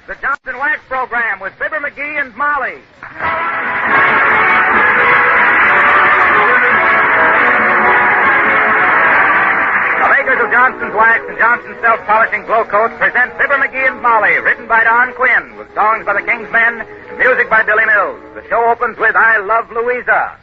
The Johnson Wax Program with Fibber McGee and Molly. The makers of Johnson's Wax and Johnson's Self-Polishing Glow Coat present Fibber McGee and Molly, written by Don Quinn, with songs by the King's Men and music by Billy Mills. The show opens with I Love Louisa.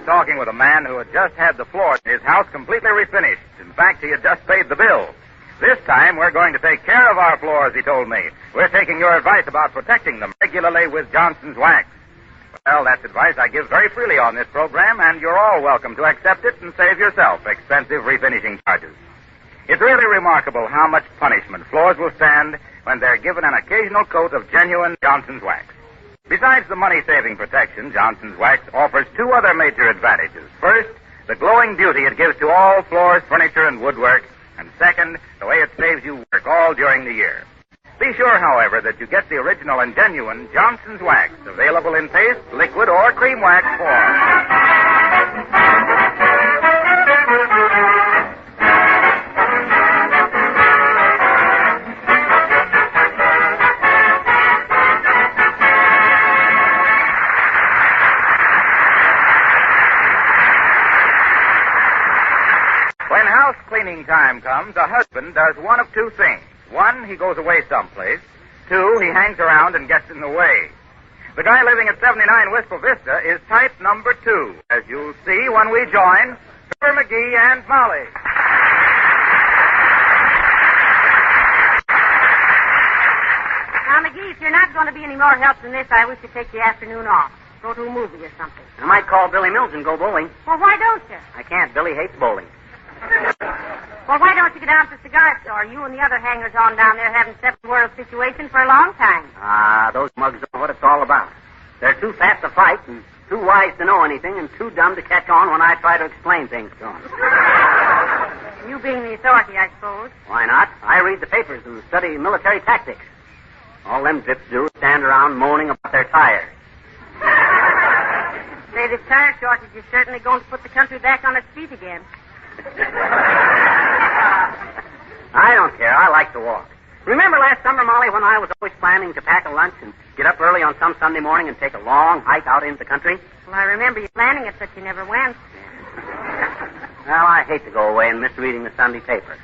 Talking with a man who had just had the floor in his house completely refinished. In fact, he had just paid the bill. This time, we're going to take care of our floors, he told me. We're taking your advice about protecting them regularly with Johnson's Wax. Well, that's advice I give very freely on this program, and you're all welcome to accept it and save yourself expensive refinishing charges. It's really remarkable how much punishment floors will stand when they're given an occasional coat of genuine Johnson's Wax. Besides the money-saving protection, Johnson's Wax offers two other major advantages. First, the glowing beauty it gives to all floors, furniture, and woodwork. And second, the way it saves you work all during the year. Be sure, however, that you get the original and genuine Johnson's Wax, available in paste, liquid, or cream wax form. Cleaning time comes, a husband does one of two things. One, he goes away someplace. Two, he hangs around and gets in the way. The guy living at 79 Wistful Vista is type number 2, as you'll see when we join Fibber McGee and Molly. Now, McGee, if you're not going to be any more help than this, I wish to take the afternoon off. Go to a movie or something. I might call Billy Mills and go bowling. Well, why don't you? I can't. Billy hates bowling. Well, why don't you go down to the cigar store? You and the other hangers-on down there haven't stepped in world situation for a long time. Those mugs don't know what it's all about. They're too fast to fight and too wise to know anything and too dumb to catch on when I try to explain things to them. You being the authority, I suppose. Why not? I read the papers and study military tactics. All them zips do is stand around moaning about their tires. Say, this tire shortage is certainly going to put the country back on its feet again. I don't care. I like to walk. Remember last summer, Molly, when I was always planning to pack a lunch and get up early on some Sunday morning and take a long hike out into the country? Well, I remember you planning it, but you never went. Well, I hate to go away and miss reading the Sunday paper.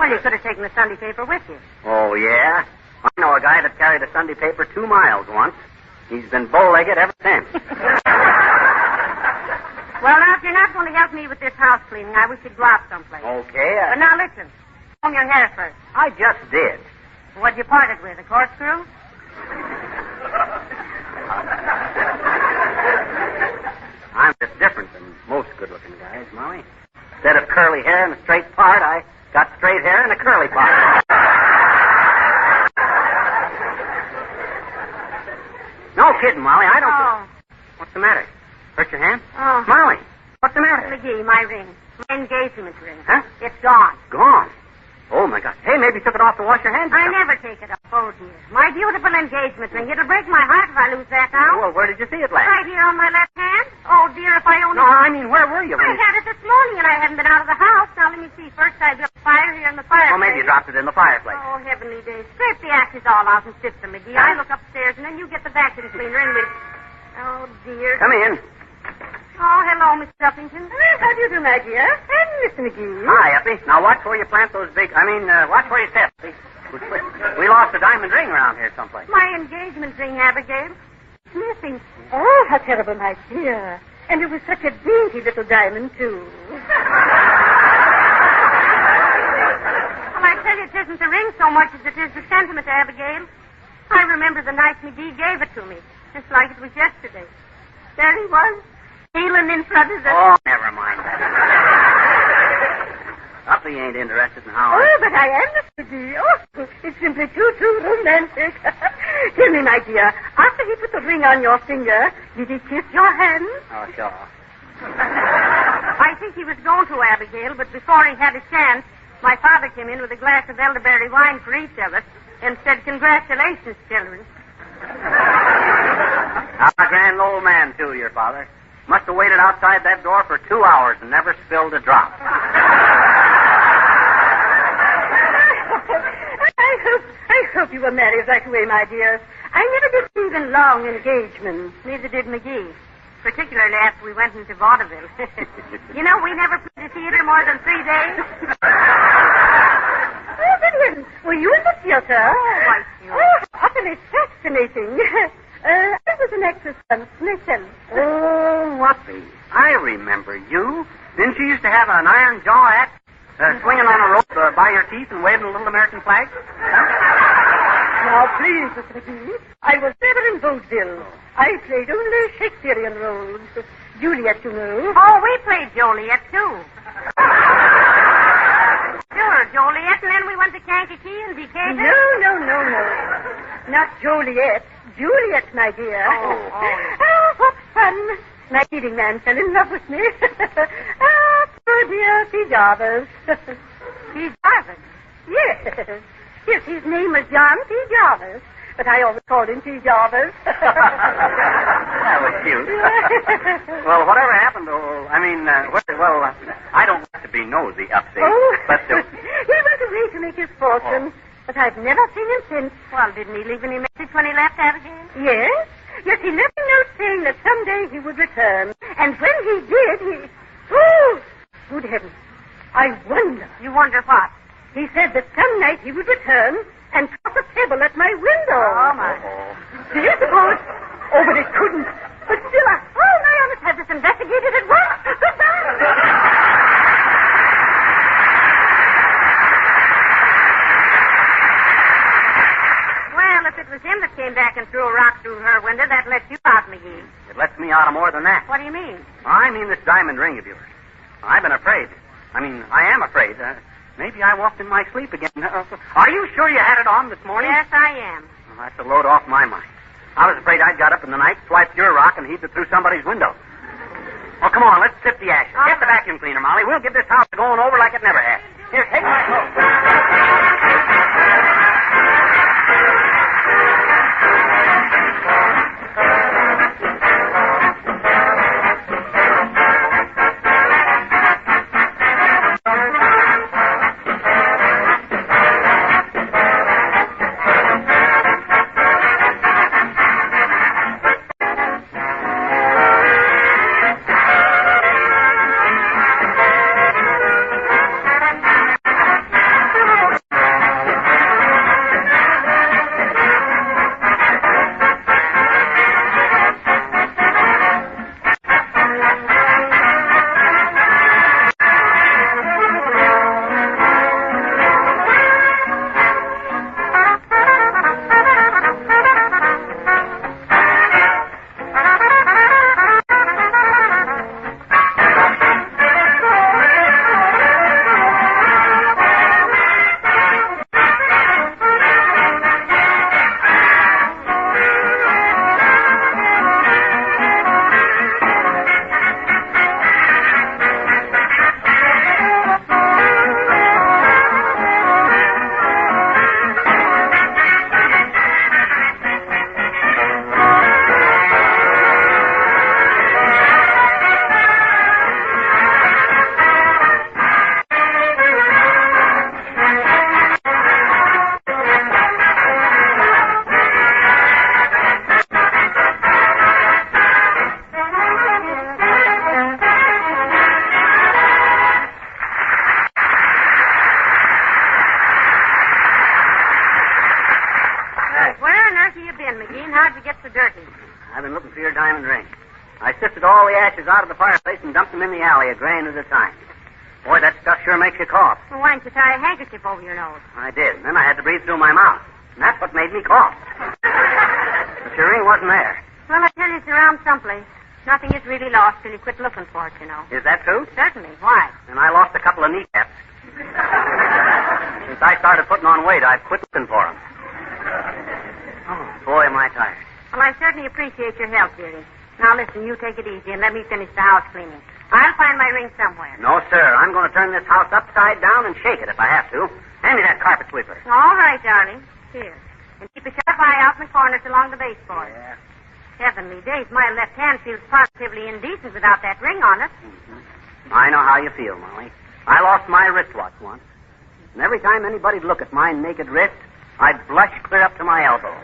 Well, you could have taken the Sunday paper with you. Oh, yeah? I know a guy that carried a Sunday paper 2 miles once. He's been bow-legged ever since. Well, now, if you're not going to help me with this house cleaning, I wish you'd go out someplace. Okay. But now, listen. Comb your hair first. I just did. What'd you part it with, a corkscrew? I'm just different than most good-looking guys, Molly. Instead of curly hair and a straight part, I got straight hair and a curly part. No kidding, Molly. I don't... Oh. What's the matter? Hurt your hand? Oh. Molly, what's the matter? McGee, my ring. My engagement ring. Huh? It's gone. Gone. Oh, my God. Hey, maybe you took it off to wash your hands. I never take it off. Oh, dear. My beautiful engagement ring. It'll break my heart if I lose that now. Well, where did you see it last? Right here on my left hand. Oh, dear, if I only... No, I mean, where were you? I had it this morning, and I haven't been out of the house. Now, let me see. First, I built a fire here in the fireplace. Well, maybe you dropped it in the fireplace. Oh, heavenly days. Scrape the ashes all out and sift them, McGee. I look upstairs, and then you get the vacuum cleaner, and we... Oh, dear. Come in. Oh, hello, Miss Duffington. How do you do, my dear? And Mr. McGee. Hi, Uppy. Now, watch where you plant those big... watch where you step. We lost a diamond ring around here someplace. My engagement ring, Abigail. Missing. Oh, how terrible, my dear. And it was such a dainty little diamond, too. Well, I tell you, it isn't the ring so much as it is the sentiment, Abigail. I remember the night McGee gave it to me, just like it was yesterday. There he was, kneeling in front of the... Oh, never mind that. Puppy ain't interested in how Oh, but I am, Mr. McGee. Oh, it's simply too romantic. Tell me, my dear, after he put the ring on your finger, did he kiss your hand? Oh, sure. I think he was going to, Abigail, but before he had a chance, my father came in with a glass of elderberry wine for each of us and said, "Congratulations, children." A grand old man, too, your father. Must have waited outside that door for 2 hours and never spilled a drop. I hope you were married right away, my dear. I never did believe in long engagements. Neither did McGee, particularly after we went into vaudeville. You know, we never played the theater more than 3 days. Oh, brilliant. Were you in the theater? Oh, quite you. Oh, utterly fascinating. I was an actress once myself. Oh, Whoopee. I remember you. Didn't you used to have an iron jaw act? Swinging on a rope by your teeth and waving a little American flag? Now, please, Mr. McGee. I was never in vaudeville. I played only Shakespearean roles. Juliet, you know. Oh, we played Joliet, too. Sure, Joliet, and then we went to Kankakee and Decatur. No. Not Joliet. Juliet, my dear. Oh. What fun. My leading man fell in love with me. Poor dear P. Jarvis. P. Jarvis? Yes, his name was John P. Jarvis, but I always called him P. Jarvis. That was cute. Well, whatever happened to... I don't like to be nosy, Upstate. Oh, But... he went away to make his fortune, but I've never seen him since. Well, didn't he leave any message when he left, Abigail? Yes, he left a note saying that someday he would return. And when he did, he... Oh, good heavens. I wonder. You wonder what? He said that some night he would return and toss a pebble at my window. Oh, my. Do you suppose? Oh, but it couldn't. But still, I must have this investigated at once. Well, if it was him that came back and threw a rock through her window, that lets you out, McGee. It lets me out of more than that. What do you mean? I mean this diamond ring of yours. I've been afraid. I am afraid. Maybe I walked in my sleep again. Are you sure you had it on this morning? Yes, I am. Well, that's a load off my mind. I was afraid I'd got up in the night, swiped your rock, and heaved it through somebody's window. Well, come on, let's sip the ashes. Get the vacuum cleaner, Molly. We'll get this house going over like it never has. Here, take my coat. How'd you get so dirty? I've been looking for your diamond ring. I sifted all the ashes out of the fireplace and dumped them in the alley, a grain at a time. Boy, that stuff sure makes you cough. Well, why didn't you tie a handkerchief over your nose? I did, and then I had to breathe through my mouth. And that's what made me cough. But your ring wasn't there. Well, I tell you, it's around someplace. Nothing is really lost till you quit looking for it, you know. Is that true? Certainly. Why? And I lost a couple of kneecaps. Since I started putting on weight, I've quit looking for them. Oh, boy, am I tired. Well, I certainly appreciate your help, dearie. Now, listen, you take it easy and let me finish the house cleaning. I'll find my ring somewhere. No, sir. I'm going to turn this house upside down and shake it if I have to. Hand me that carpet sweeper. All right, darling. Here. And keep a sharp eye out in the corners along the baseboard. Yeah. Heavenly days, my left hand feels positively indecent without that ring on it. Mm-hmm. I know how you feel, Molly. I lost my wristwatch once. And every time anybody'd look at my naked wrist, I'd blush clear up to my elbow.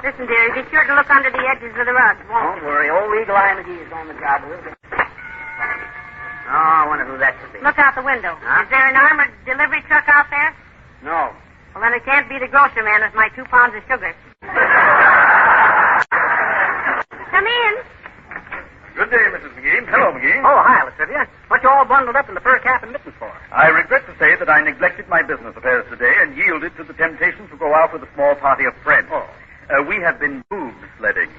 Listen, dearie, be sure to look under the edges of the rug, won't Don't worry. Old Eagle Eye McGee is on the job a little bit. Oh, I wonder who that could be. Look out the window. Huh? Is there an armored delivery truck out there? No. Well, then it can't be the grocer man with my 2 pounds of sugar. Come in. Good day, Mrs. McGee. Hello, McGee. Oh, hi, Latrivia. What you all bundled up in the fur cap and mittens for? I regret to say that I neglected my business affairs today and yielded to the temptation to go out with a small party of friends. Oh. We have been boob sledding.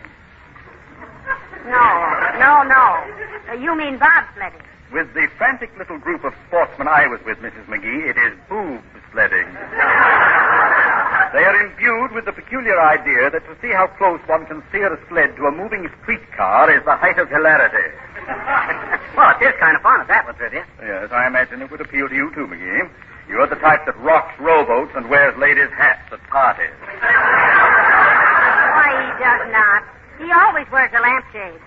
No. You mean bobsledding. With the frantic little group of sportsmen I was with, Mrs. McGee, it is boob sledding. They are imbued with the peculiar idea that to see how close one can steer a sled to a moving streetcar is the height of hilarity. Well, it is kind of fun at that, Latrivia. Yes, I imagine it would appeal to you, too, McGee. You're the type that rocks rowboats and wears ladies' hats at parties. Why, he does not. He always wears a lampshade.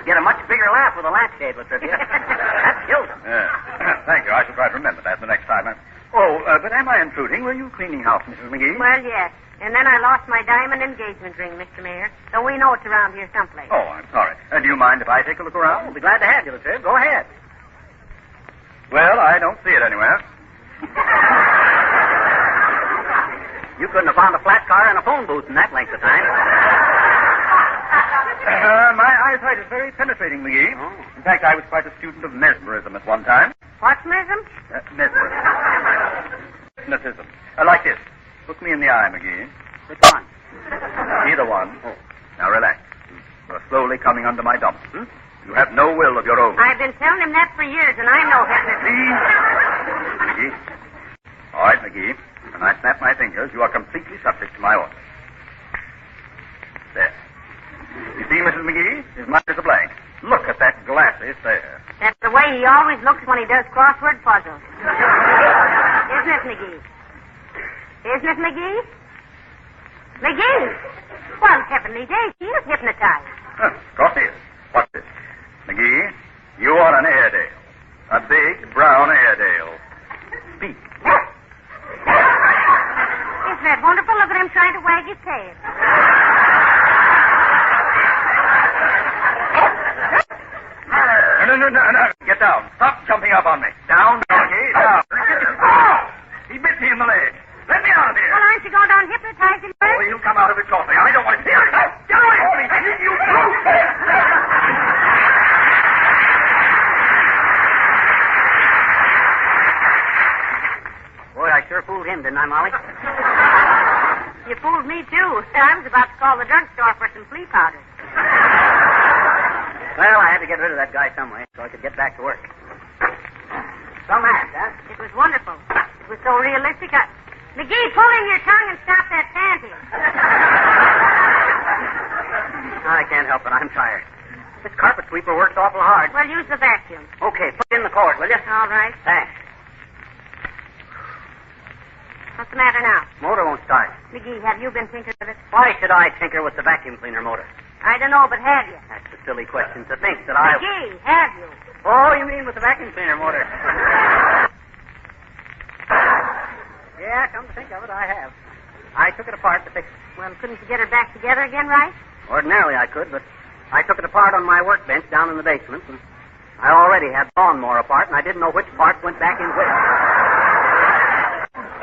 Get a much bigger laugh with a lampshade, Latrivia. That kills him. Yeah. Thank you. I shall try to remember that the next time. But am I intruding? Were you cleaning house, Mrs. McGee? Well, yes. And then I lost my diamond engagement ring, Mr. Mayor. So we know it's around here someplace. Oh, I'm sorry. Do you mind if I take a look around? I'll be glad to have you, Latrivia. Go ahead. Well, I don't see it anywhere. You couldn't have found a flat car and a phone booth in that length of time. My eyesight is very penetrating, McGee. Oh. In fact, I was quite a student of mesmerism at one time. What's mesm? Mesmerism. Hypnotism. Like this. Look me in the eye, McGee. Which one? Either one. Oh. Now, relax. You're slowly coming under my dump. You have no will of your own. I've been telling him that for years, and I'm no hypnotist. McGee. All right, McGee. When I snap my fingers, you are completely subject to my orders. There. You see, Mrs. McGee? His mind is a blank. Look at that glassy stare. That's the way he always looks when he does crossword puzzles. Isn't it, McGee? Isn't it, McGee? McGee! Well, heavenly days, he is hypnotized. Of course he is. What's this? McGee, you are an Airedale. A big, brown Airedale. Speak. Isn't that wonderful? Look at him trying to wag his tail. No. Get down. Stop jumping up on me. Down, McGee, down. Oh! He bit me in the leg. Let me out of here. Well, aren't you going down hypnotizing Oh, first? he'll come out of it shortly. I don't want to see him. Get away from me. You brute. Boy, I sure fooled him, didn't I, Molly? You fooled me, too. I was about to call the drugstore for some flea powder. Well, I had to get rid of that guy some way so I could get back to work. Some act, huh? It was wonderful. It was so realistic. McGee, pull in your tongue and stop that panting. I can't help it. I'm tired. This carpet sweeper works awful hard. Well, use the vacuum. Okay, put in the cord, will you? All right. Thanks. What's the matter now? Motor won't start. McGee, have you been thinking of it? Why should I tinker with the vacuum cleaner motor? I don't know, but have you? That's a silly question to think that I... McGee, have you? Oh, you mean with the vacuum cleaner motor? Yeah, come to think of it, I have. I took it apart to fix it. Well, couldn't you get her back together again, right? Ordinarily I could, but I took it apart on my workbench down in the basement, and I already had the lawnmower apart, and I didn't know which parts went back in which.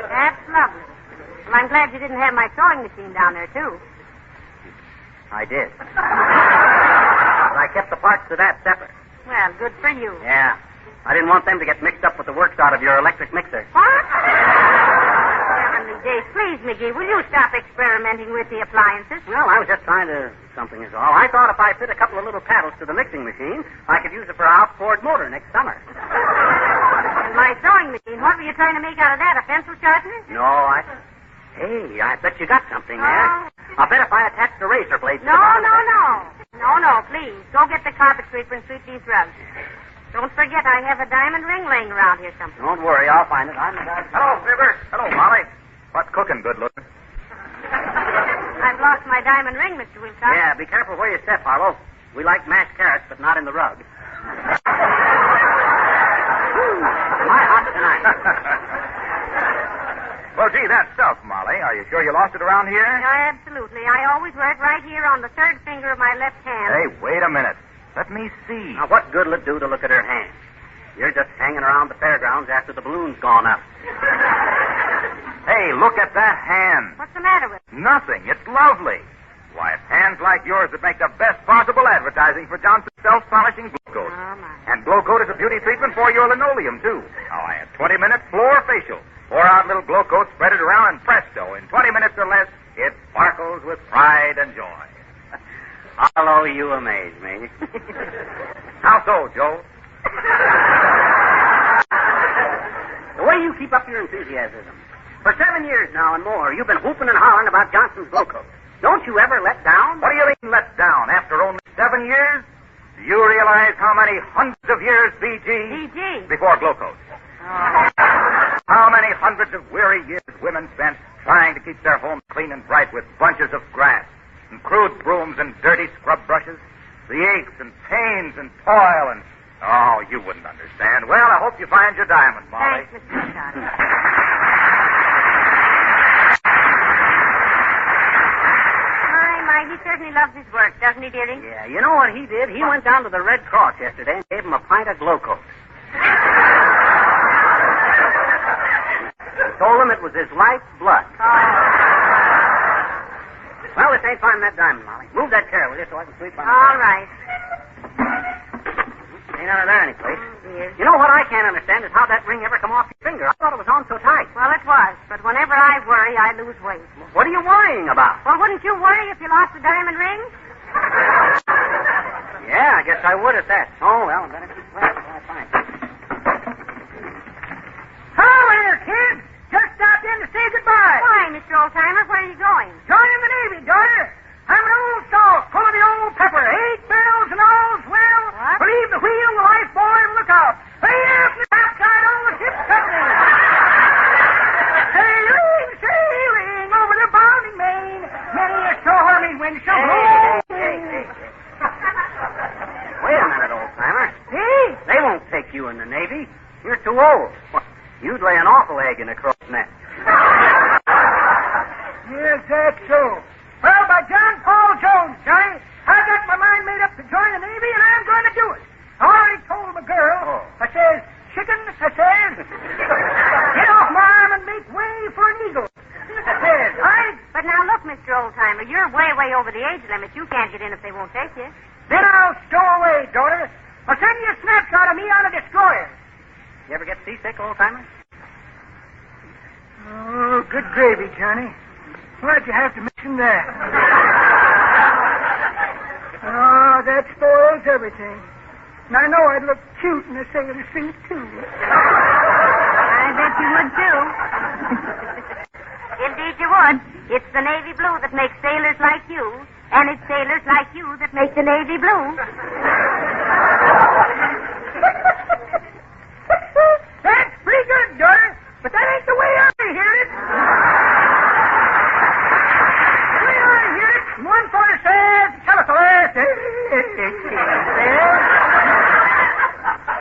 That's lovely. Well, I'm glad you didn't have my sewing machine down there, too. I did. But I kept the parts to that separate. Well, good for you. Yeah. I didn't want them to get mixed up with the works out of your electric mixer. What? Heavenly days. Please, McGee, will you stop experimenting with the appliances? Well, I was just trying to something is all. I thought if I fit a couple of little paddles to the mixing machine, I could use it for a house-poured motor next summer. And my sewing machine, what were you trying to make out of that, a pencil sharpener? No, Hey, I bet you got something there. Oh. I'll bet if I attach the razor blades to No, the bottom no, of it- no, please. Go get the carpet sweeper and sweep these rugs. Don't forget I have a diamond ring laying around here somewhere. Don't worry, I'll find it. I'm the guy. Hello, Fibber. Hello, Molly. What's cooking, good looking? I've lost my diamond ring, Mr. Wilcox. Yeah, be careful where you step, Harlow. We like mashed carrots, but not in the rug. My hot tonight. Well, gee, that stuff, Molly. Are you sure you lost it around here? No, absolutely. I always wear it right here on the third finger of my left hand. Hey, wait a minute. Let me see. Now, what good will it do to look at her hand? You're just hanging around the fairgrounds after the balloon's gone up. Hey, look at that hand. What's the matter with it? Nothing. It's lovely. Why, it's hands like yours that make the best possible advertising for Johnson's self-polishing Glow Coat. Oh, my. And Glow Coat is a beauty treatment for your linoleum, too. Oh, I had 20 minutes floor facial. Pour out little Glow Coat, spread it around, and presto, in 20 minutes or less, it sparkles with pride and joy. Harlow, you amaze me. How so, Joe? The way you keep up your enthusiasm. For 7 years now and more, you've been whooping and hollering about Johnson's Glow Coat. Don't you ever let down? What do you mean let down after only 7 years? Do you realize how many hundreds of years, BG? BG. Before Glow Coat? Oh. How many hundreds of weary years women spent trying to keep their homes clean and bright with bunches of grass and crude brooms and dirty scrub brushes? The aches and pains and toil and... Oh, you wouldn't understand. Well, I hope you find your diamond, Molly. Thanks, Mr. Wilcox. My, he certainly loves his work, doesn't he, dearie? Yeah, you know what he did? He went down to the Red Cross yesterday and gave him a pint of Glow Coat. Told him it was his life's blood. Well, this ain't finding that diamond, Molly. Move that chair, will you, so I can sleep on it. All right. Ain't under there anyplace. Dear. You know what I can't understand is how that ring ever come off your finger. I thought it was on so tight. Well, it was, but whenever I worry, I lose weight. What are you worrying about? Well, wouldn't you worry if you lost the diamond ring? Yeah, I guess I would at that. Oh, well, I better keep playing until I find it. Hello there, kid. Just stopped in to say goodbye. Why, Mr. Oldtimer, where are you going? Joining the Navy, daughter. I'm an old salt full of the old pepper. 8 barrels and all's well. What? Leave the wheel, the life boy, and look out. Lay up the topside on the ship's company. Sailing over the bounding main. Many a stormy wind shall blow. Hey. Wait a minute, old timer. Hey? They won't take you in the Navy. You're too old. You'd lay an awful egg in a crow's nest. Yes, that's so. Well, by John Paul Jones, Johnny, I got my mind made up to join the Navy, and I'm going to do it. I already told my girl. Oh. I says, chicken, I says, get off my arm and make way for an eagle. I says, But now look, Mr. Oldtimer, you're way over the age limit. You can't get in if they won't take you. then I'll stow away, daughter. I'll send you a snapshot of me on a destroyer. You ever get seasick, old timer? Oh, good gravy, Johnny. Why'd you have to mention that? Oh, that spoils everything. And I know I'd look cute in a sailor suit, too. I bet you would, too. Indeed you would. It's the navy blue that makes sailors like you, and it's sailors like you that make the navy blue. That's pretty good, daughter. But that ain't the way I hear it. The way I hear it, one sort of says,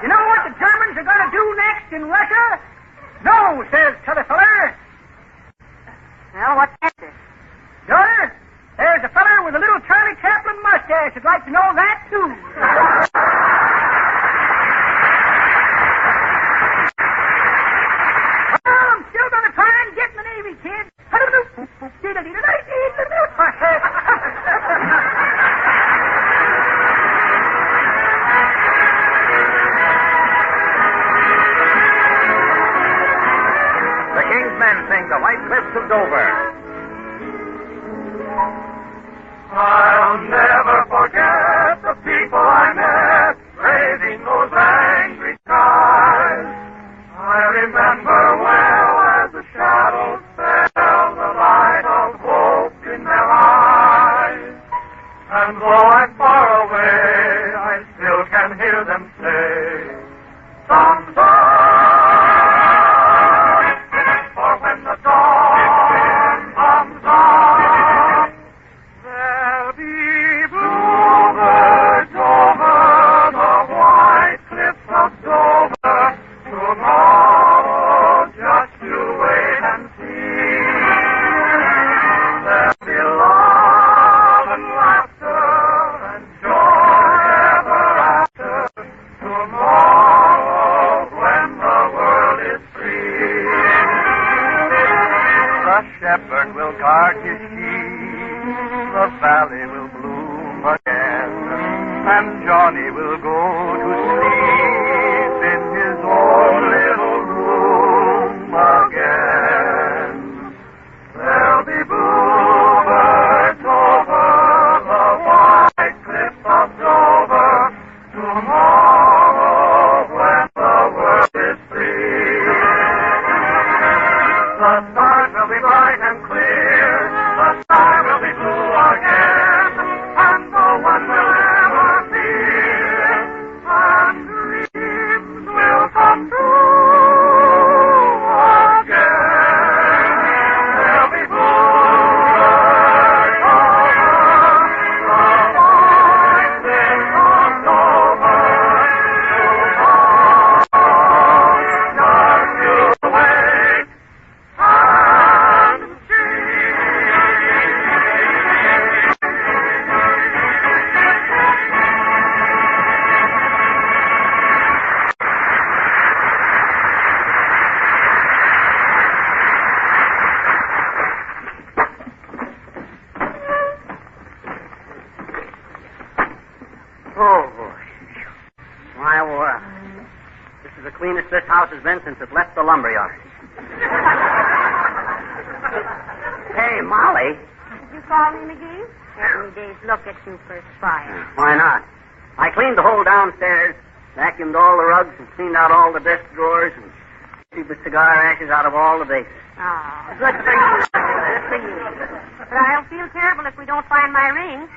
you know what the Germans are going to do next in Russia? No, says Telefeller. Well, what's that? Daughter, there's a feller with a little Charlie Chaplin mustache who'd like to know that, too. Well, I'm still going to try and get in the Navy, kid. The King's Men sing the White Cliffs of Dover. I'll never forget the people I met raising those angry skies. I remember well as the shadows fell, the light of hope in their eyes. And though I'm far away, I still can hear them say, someday, for when the dawn comes up, there'll be bluebirds over the white cliffs of Dover. Tomorrow, just you wait and see. There'll be love and laughter and joy ever after. Tomorrow, when the world is free. The shepherd will guard his sheep. The valley will bloom again. And Johnny will go to sleep in his own little room again. There'll be bluebirds over the white cliffs of Dover. Tomorrow, when the world is free. The stars will be bright and clear. The sky will be blue again. And no one will ever fear. And dreams will come true again. There'll be bluebirds over the white cliffs of Dover. Tomorrow, just you wait and see. Oh, boy. My word. This is the cleanest this house has been since it left the lumberyard. Hey, Molly. Did you call me, McGee? Every day's look at you perspire. Why not? I cleaned the whole downstairs, vacuumed all the rugs, and cleaned out all the desk drawers, and emptied the cigar ashes out of all the vases. Oh, good for you. Good for you. But I'll feel terrible if we don't find my ring.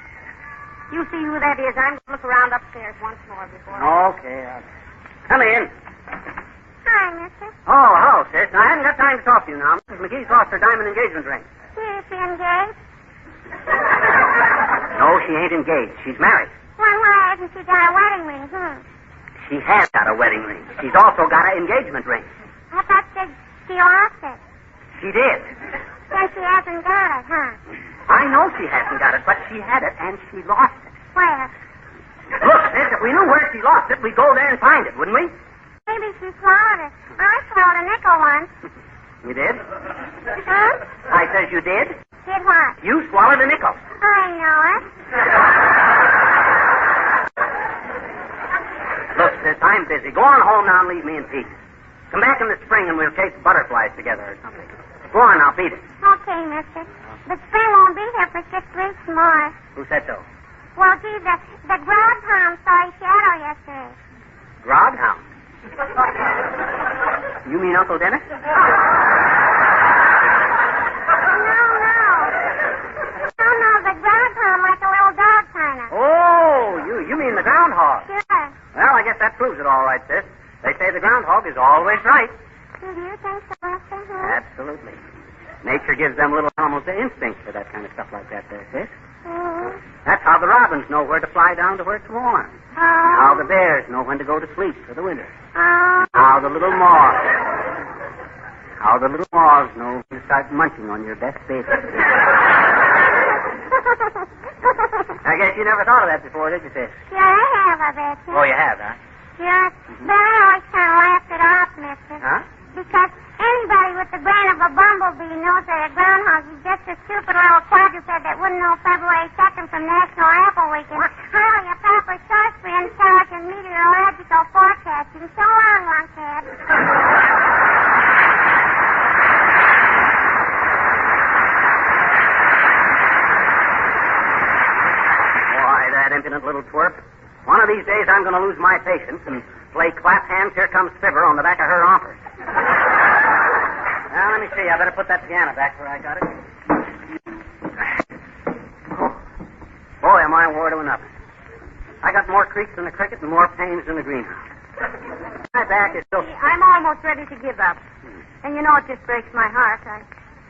You see who that is. I'm going to look around upstairs once more before Okay. Come in. Hi, mister. Oh, hello, sis. Now, I haven't got time to talk to you now. Mrs. McGee's lost her diamond engagement ring. Is she engaged? No, she ain't engaged. She's married. Well, why hasn't she got a wedding ring? She has got a wedding ring. She's also got an engagement ring. I thought she lost it. She did. Then she hasn't got it, huh? I know she hasn't got it, but she had it and she lost it. Where? Look, sis, if we knew where she lost it, we'd go there and find it, wouldn't we? Maybe she swallowed it. I swallowed a nickel once. You did? Huh? I says you did. Did what? You swallowed a nickel. I know it. Look, sis, I'm busy. Go on home now and leave me in peace. Come back in the spring and we'll chase butterflies together or something. Go on now, beat it. Okay, mister. The spring won't be here for 6 weeks more. Who said so? Well, gee, the groghound saw his shadow yesterday. Groghound. You mean Uncle Dennis? No. No, the groghound like a little dog, kind of. Oh, you mean the groundhog. Sure. Well, I guess that proves it all right, sis. They say the groundhog is always right. Do you think so, mister? Absolutely. Nature gives them little animals the instinct for that kind of stuff like that there, sis. Mm-hmm. That's how the robins know where to fly down to where it's warm. How the bears know when to go to sleep for the winter. How the little moths know when to start munching on your best baby. I guess you never thought of that before, did you, sis? Yeah, I have, I bet you. Oh, you have, huh? Sure. But I always kind of laughed it off, mister. Huh? Because anybody with the brain of a bumblebee knows that a groundhog is just a stupid little quadruped that wouldn't know February 2nd from National Apple Week and hardly a proper source for intelligent meteorological forecasting. So long, Lunkhead. impudent little twerp. One of these days I'm going to lose my patience and play clap hands, here comes Fibber on the back of her romper. Now, let me see. I better put that piano back where I got it. Oh. Boy, am I wore to nothing. I got more creaks than the cricket and more pains than the greenhouse. My back is still... I'm almost ready to give up. And you know, it just breaks my heart.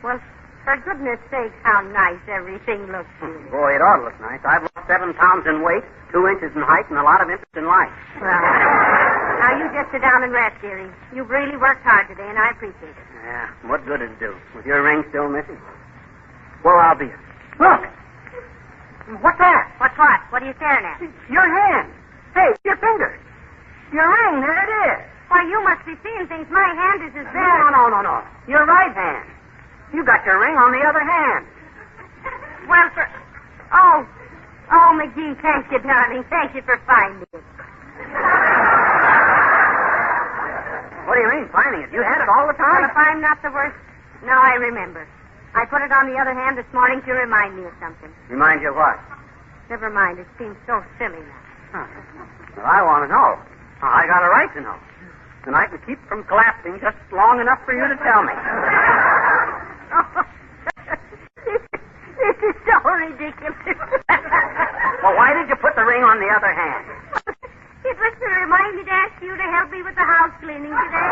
Well, for goodness sake, how nice everything looks to you. Boy, it ought to look nice. I've lost 7 pounds in weight, 2 inches in height, and a lot of interest in life. Well, now you just sit down and rest, dearie. You've really worked hard today, and I appreciate it. Yeah, what good does it do? With your ring still missing? Well, I'll be... Look! What's that? What's what? What are you staring at? Your hand. Hey, your finger. Your ring, there it is. Why, you must be seeing things. My hand is as big No. Your right hand. You got your ring on the other hand. Well, Oh, McGee, thank you, darling. Thank you for finding it. What do you mean, finding it? You had it all the time? Well, if I'm not the worst... Now I remember. I put it on the other hand this morning to remind me of something. Remind you of what? Never mind. It seems so silly now. Huh. Well, I want to know. I got a right to know. And I can keep from collapsing just long enough for you to tell me. This is so ridiculous. Well, why did you put the ring on the other hand? It was to remind me to ask you to help me with the house cleaning today.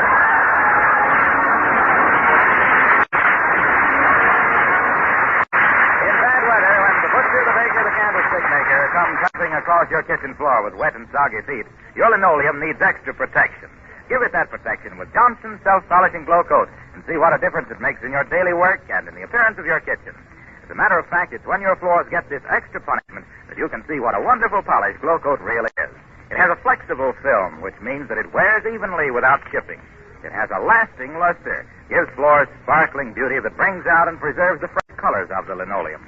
In bad weather, when the butcher, the baker, the candlestick maker come tramping across your kitchen floor with wet and soggy feet, your linoleum needs extra protection. Give it that protection with Johnson's self-polishing glow coat and see what a difference it makes in your daily work and in the appearance of your kitchen. As a matter of fact, it's when your floors get this extra punishment that you can see what a wonderful polish glow coat really is. It has a flexible film, which means that it wears evenly without chipping. It has a lasting luster, gives floors sparkling beauty that brings out and preserves the fresh colors of the linoleum.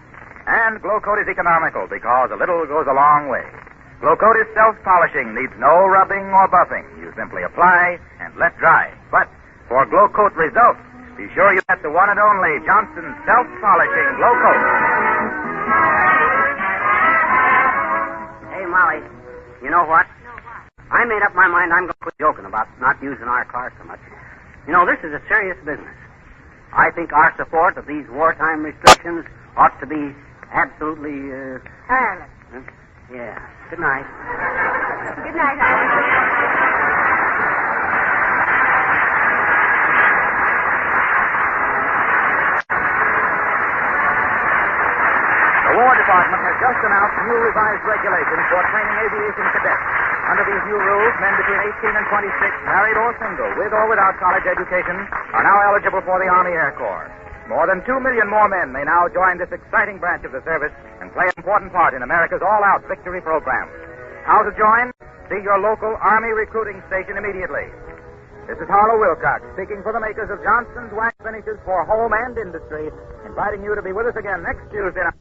And glow coat is economical because a little goes a long way. Glow coat is self-polishing, needs no rubbing or buffing. You simply apply and let dry. But for glow coat results, be sure you get the one and only Johnson self-polishing glow coat. Hey, Molly, you know what? No, what? I made up my mind I'm going to quit joking about not using our car so much. You know, this is a serious business. I think our support of these wartime restrictions ought to be absolutely, Tireless. Yeah. Good night. Good night, Howard. The War Department has just announced new revised regulations for training aviation cadets. Under these new rules, men between 18 and 26, married or single, with or without college education, are now eligible for the Army Air Corps. More than 2 million more men may now join this exciting branch of the service and play an important part in America's all-out victory program. How to join? See your local Army recruiting station immediately. This is Harlow Wilcox, speaking for the makers of Johnson's Wax Finishes for Home and Industry, inviting you to be with us again next Tuesday night.